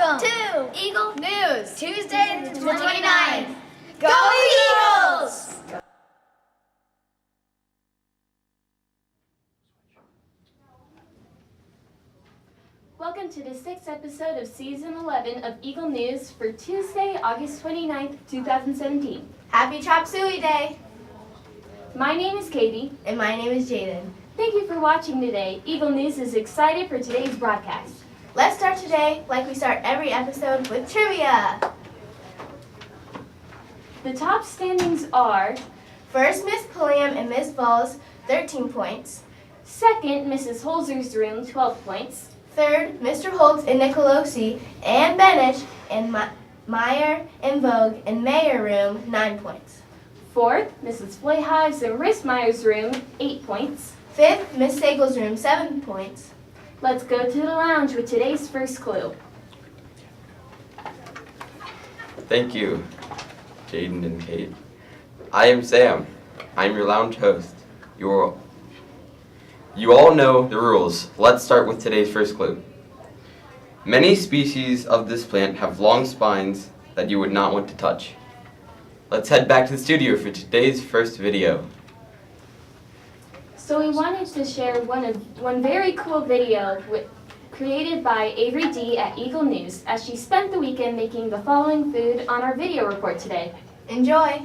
Welcome to Eagle News, Tuesday the 29th. Go Eagles! Welcome to the 6th episode of Season 11 of Eagle News for Tuesday, August 29th, 2017. Happy Chop Suey Day! My name is Katie. And my name is Jaden. Thank you for watching today. Eagle News is excited for today's broadcast. Let's start today, like we start every episode, with trivia. The top standings are: first, Miss Pulliam and Miss Vols, 13 points. second, Mrs. Holzer's room, 12 points. Third, Mr. Holtz and Nicolosi and Benish and Meyer and Vogue and Mayer room, 9 points. Fourth, Mrs. Flayhives and Rissmeyer's room, 8 points. Fifth, Miss Sagel's room, 7 points. Let's go to the lounge with today's first clue. Thank you, Jaden and Kate. I am Sam. I'm your lounge host. You all know the rules. Let's start with today's first clue. Many species of this plant have long spines that you would not want to touch. Let's head back to the studio for today's first video. So we wanted to share one very cool video created by Avery D. at Eagle News as she spent the weekend making the following food on our video report today. Enjoy!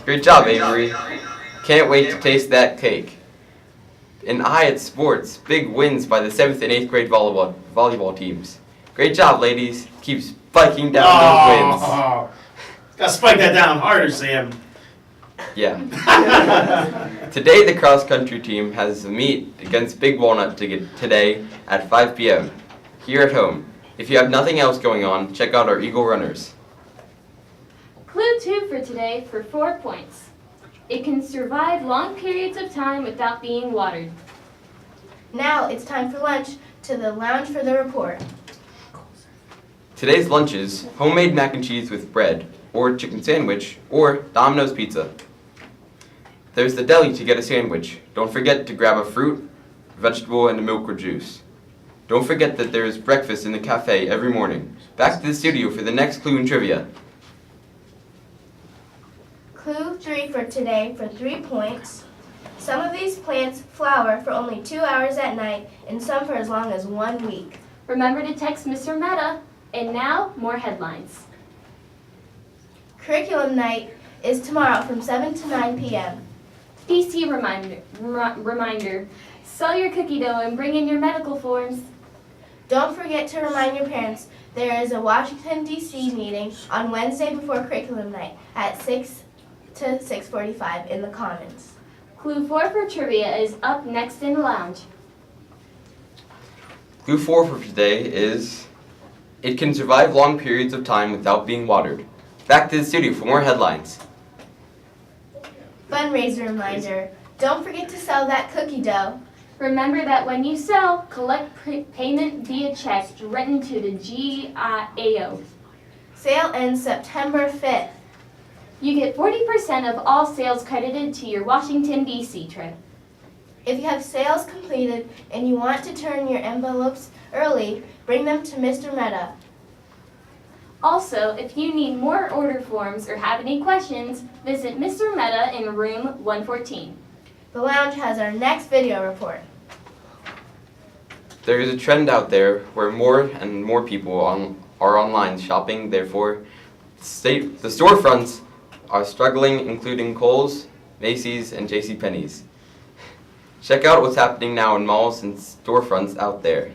Great job, Avery. Can't wait to taste that cake. In Hyatts sports, big wins by the 7th and 8th grade volleyball teams. Great job, ladies. Keep spiking down those wins. Gotta spike that down harder, Sam. Yeah. Today, the cross-country team has a meet against Big Walnut today at 5 p.m. here at home. If you have nothing else going on, check out our Eagle Runners. Clue 2 for today for 4 points. It can survive long periods of time without being watered. Now it's time for lunch to the lounge for the report. Today's lunch is homemade mac and cheese with bread, or chicken sandwich, or Domino's pizza. There's the deli to get a sandwich. Don't forget to grab a fruit, vegetable, and a milk or juice. Don't forget that there is breakfast in the cafe every morning. Back to the studio for the next clue in trivia. Clue 3 for today for 3 points. Some of these plants flower for only 2 hours at night and some for as long as 1 week. Remember to text Mr. Meta. And now, more headlines. Curriculum night is tomorrow from 7 to 9 p.m. PC reminder. Sell your cookie dough and bring in your medical forms. Don't forget to remind your parents there is a Washington, D.C. meeting on Wednesday before curriculum night at 6 to 6:45 in the Commons. Clue 4 for trivia is up next in the lounge. Clue 4 for today is, it can survive long periods of time without being watered. Back to the studio for more headlines. Fundraiser reminder, don't forget to sell that cookie dough. Remember that when you sell, collect payment via check written to the GIAO. Sale ends September 5th. You get 40% of all sales credited to your Washington, D.C. trip. If you have sales completed and you want to turn your envelopes early, bring them to Mr. Mehta. Also, if you need more order forms or have any questions, visit Mr. Mehta in room 114. The lounge has our next video report. There is a trend out there where more and more people are online shopping, therefore the storefronts are struggling, including Kohl's, Macy's, and JCPenney's. Check out what's happening now in malls and storefronts out there.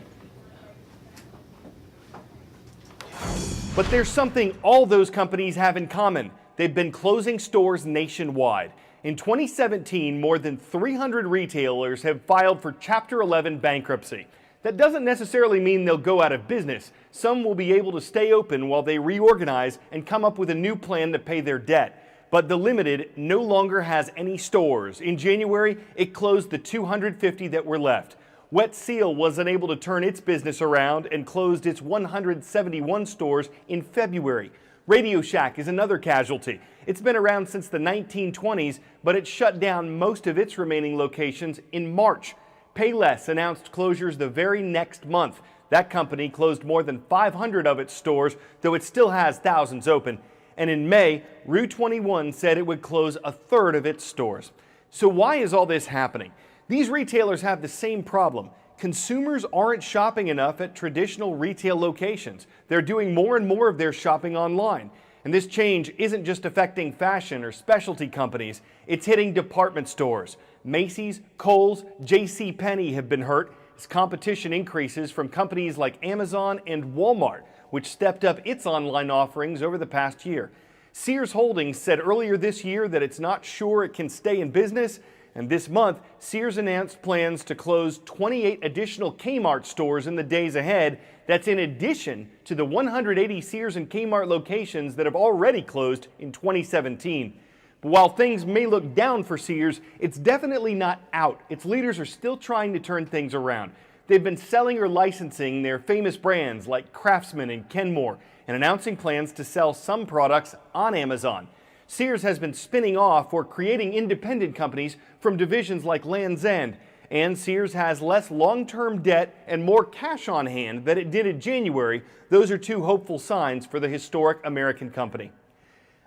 But there's something all those companies have in common. They've been closing stores nationwide. In 2017, more than 300 retailers have filed for Chapter 11 bankruptcy. That doesn't necessarily mean they'll go out of business. Some will be able to stay open while they reorganize and come up with a new plan to pay their debt. But the Limited no longer has any stores. In January, it closed the 250 that were left. Wet Seal was unable to turn its business around and closed its 171 stores in February. Radio Shack is another casualty. It's been around since the 1920s, but it shut down most of its remaining locations in March. Payless announced closures the very next month. That company closed more than 500 of its stores, though it still has thousands open. And in May, Rue 21 said it would close a third of its stores. So why is all this happening? These retailers have the same problem. Consumers aren't shopping enough at traditional retail locations. They're doing more and more of their shopping online. And this change isn't just affecting fashion or specialty companies, it's hitting department stores. Macy's, Kohl's, JCPenney have been hurt as competition increases from companies like Amazon and Walmart, which stepped up its online offerings over the past year. Sears Holdings said earlier this year that it's not sure it can stay in business, and this month, Sears announced plans to close 28 additional Kmart stores in the days ahead. That's in addition to the 180 Sears and Kmart locations that have already closed in 2017. But while things may look down for Sears, it's definitely not out. Its leaders are still trying to turn things around. They've been selling or licensing their famous brands like Craftsman and Kenmore and announcing plans to sell some products on Amazon. Sears has been spinning off or creating independent companies from divisions like Land's End, and Sears has less long-term debt and more cash on hand than it did in January. Those are two hopeful signs for the historic American company.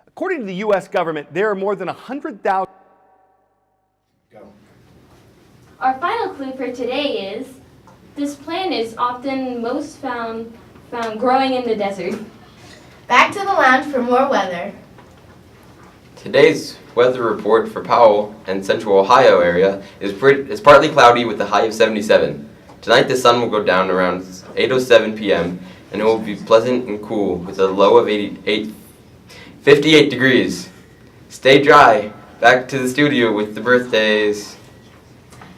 According to the U.S. government, there are more than 100,000. Our final clue for today is, this plant is often most found growing in the desert. Back to the lounge for more weather. Today's weather report for Powell and Central Ohio area is partly cloudy with a high of 77. Tonight the sun will go down around 8:07 p.m. and it will be pleasant and cool with a low of 58 degrees. Stay dry. Back to the studio with the birthdays.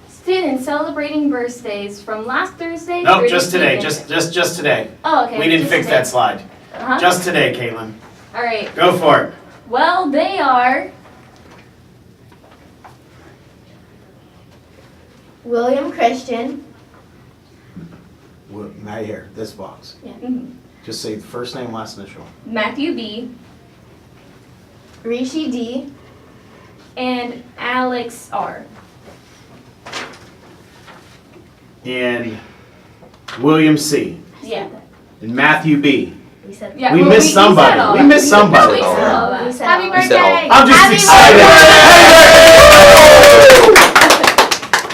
Students celebrating birthdays from last Thursday. Nope, through just this today. weekend. Just today. Oh, okay. We didn't just fix today. that slide. Uh-huh. Just today, Caitlin. All right. Go for it. Well, they are William Christian, Right here, this box. mhm, Just say the first name, last initial. Matthew B. Rishi D, and Alex R. And William C. Yeah. And Matthew B. we said Yeah, We well, missed said all somebody. that. We missed somebody. We said all that. We said Happy all. We said all. birthday! I'm just Happy excited.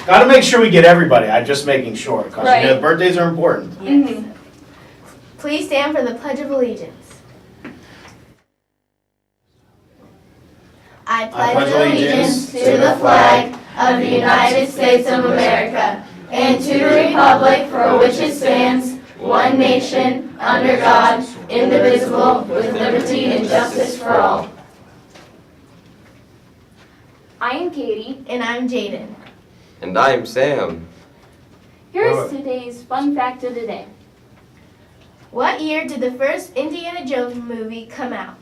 Gotta make sure we get everybody. I'm just making sure, because Right. birthdays are important. Mhm. Please stand for the Pledge of Allegiance. I pledge allegiance to the flag of the United States of America and to the republic for which it stands, one nation, under God, indivisible, with liberty and justice for all. I am Katie. And I'm Jaden. And I'm Sam. Here's today's fun fact of the day. What year did the first Indiana Jones movie come out?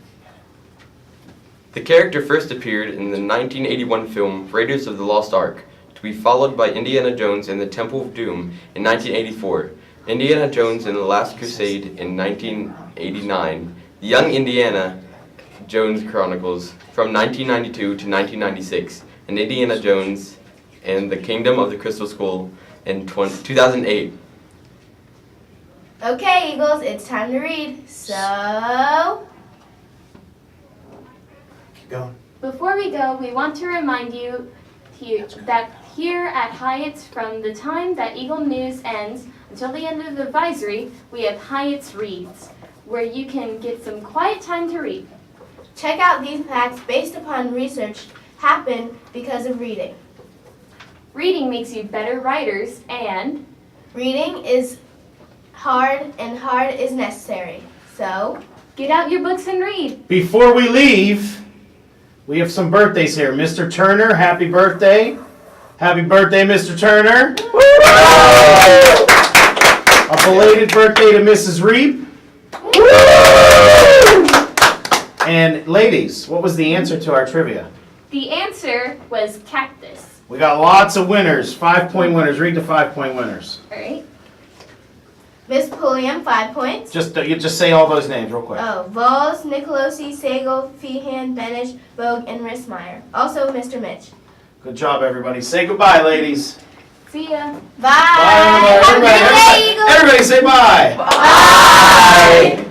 The character first appeared in the 1981 film Raiders of the Lost Ark. To be followed by Indiana Jones and the Temple of Doom in 1984, Indiana Jones and the Last Crusade in 1989, The Young Indiana Jones Chronicles from 1992 to 1996, and Indiana Jones and the Kingdom of the Crystal Skull in 2008. Okay, Eagles, it's time to read. So, Keep going. Before we go, we want to remind you that here at Hyatts, from the time that Eagle News ends until the end of the advisory, we have Hyatts Reads, where you can get some quiet time to read. check out these facts based upon research happened because of reading. Reading makes you better writers, and Reading is hard and hard is necessary. So, get out your books and read. Before we leave, we have some birthdays here. Mr. Turner, happy birthday. Happy birthday, Mr. Turner. A belated birthday to Mrs. Reap. And ladies, what was the answer to our trivia? The answer was cactus. We got lots of winners, 5-point winners. Read the 5-point winners. All right. Miss Pulliam, 5 points. You just say all those names real quick. Oh, Vols, Nicolosi, Sagal, Feehan, Benish, Vogue, and Rissmeyer. Also, Mr. Mitch. Good job, everybody. Say goodbye, ladies. See ya. Bye. Bye, Have a everybody. good day, Eagles. Everybody say bye. Bye.